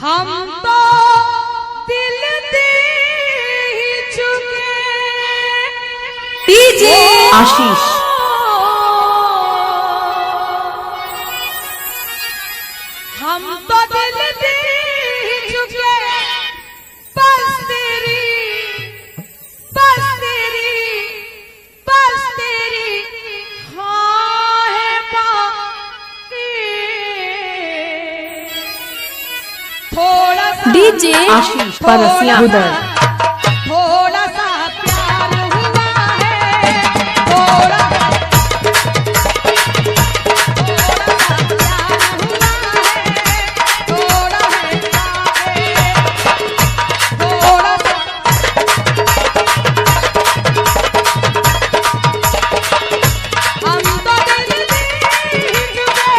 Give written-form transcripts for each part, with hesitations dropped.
हम तो दिल दे ही चुके। डीजे आशीष हम तो दिल दे ही चुके। बस तेरी हाँ है बाकी। थोड़ा सा डीजे आशीष परसिया उधर थोड़ा सा प्यार हुआ है। थोड़ा सा प्यार हुआ है। थोड़ा है थोड़ा सा हम तो दिल दे ही चुके।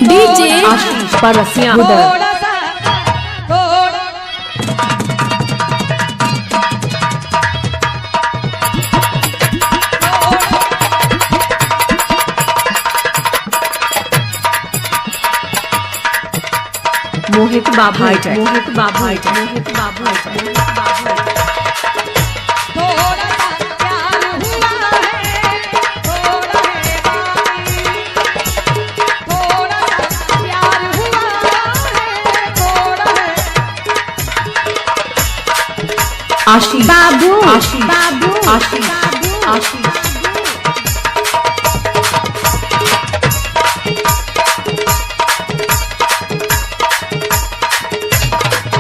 डीजे आशीष परसिया उधर मोहित बाबू मोहित बाबू मोहित बाबू थोड़ा सा प्यार हुआ है। थोड़ा है बाकी। थोड़ा सा प्यार हुआ है। थोड़ा है आशीष बाबू आशीष बाबू आशीष आशीष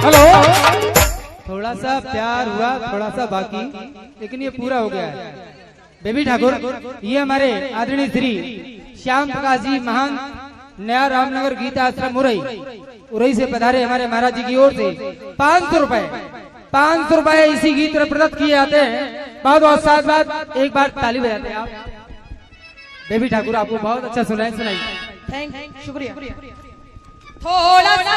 हेलो। थोड़ा सा प्यार हुआ थोड़ा सा बाकी, लेकिन ये पूरा हो गया है। बेबी ठाकुर, ये हमारे आदरणीय श्री श्याम प्रकाश जी महान नया रामनगर गीता आश्रम उरई से पधारे हमारे महाराज जी की ओर से 500 रुपए इसी गीत में प्रदत्त किए जाते हैं। बहुत बहुत साथ बात एक बार ताली बजाते हैं आप। बेबी ठाकुर आपको बहुत अच्छा सुनाइए। थैंक शुक्रिया। थोड़ा सा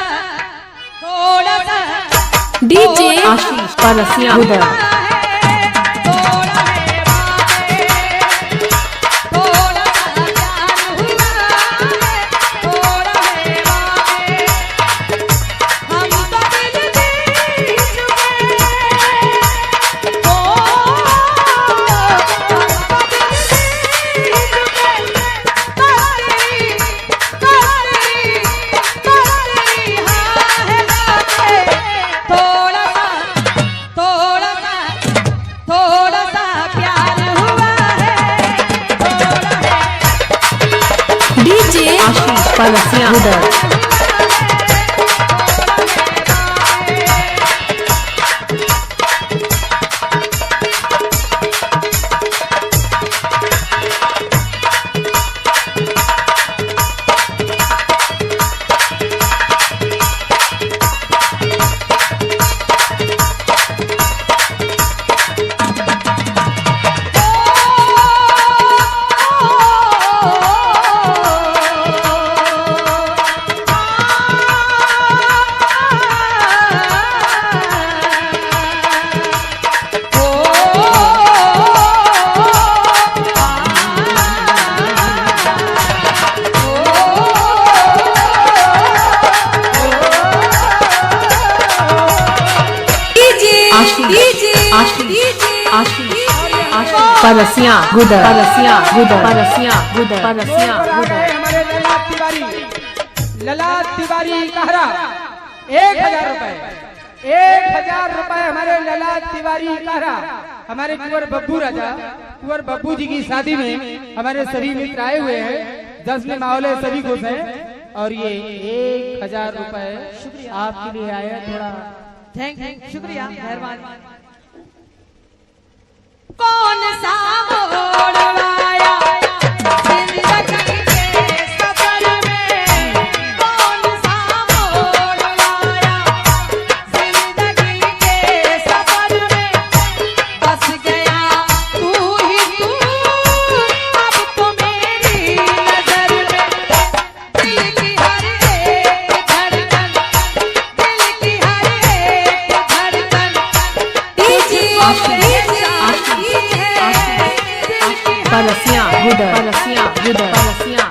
डीजे आशीष परसिया उधर आशीष परसिया उधर परसिया गुदर परसिया गुदर परसिया गुदर परसिया गुदर हमारे ललाट तिवारी कहरा 1000 रुपए 1000 रुपए हमारे ललाट तिवारी कहरा हमारे कुंवर बब्बू राजा कुंवर बब्बू जी की शादी में हमारे सभी मित्र आए हुए हैं। 10 में माहौल है, सभी खुश हैं। और ये 1000 रुपए आपके लिए आया। थोड़ा थैंक शुक्रिया मेहरबानी। कौन सा मोड़ आया जिंदगी के सफर में। कौन सा मोड़ आया जिंदगी के सफर में। बस गया तू ही तू अब तो मेरी नजर में। दिल की हर एक धड़कन दिल की हर एक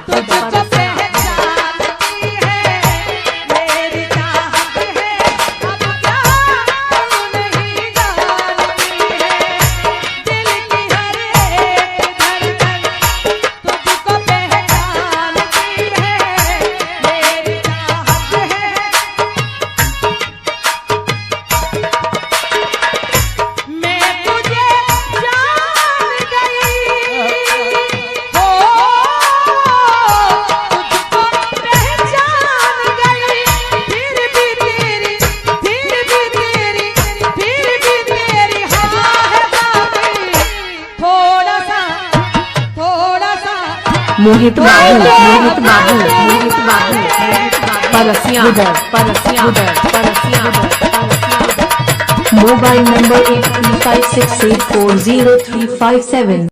तुझको पहचानती है मेरी चाहत है अब क्या तू नहीं जानती है दिल की हर एक धड़कन तुझको पहचानती है मेरी चाहत है मैं तुझे जान गई हो तुझको पहचान गई फिर भी तेरी हाँ है बाकी थोड़ा सा मोहित बाबू परसिया मोबाइल नंबर 8356840357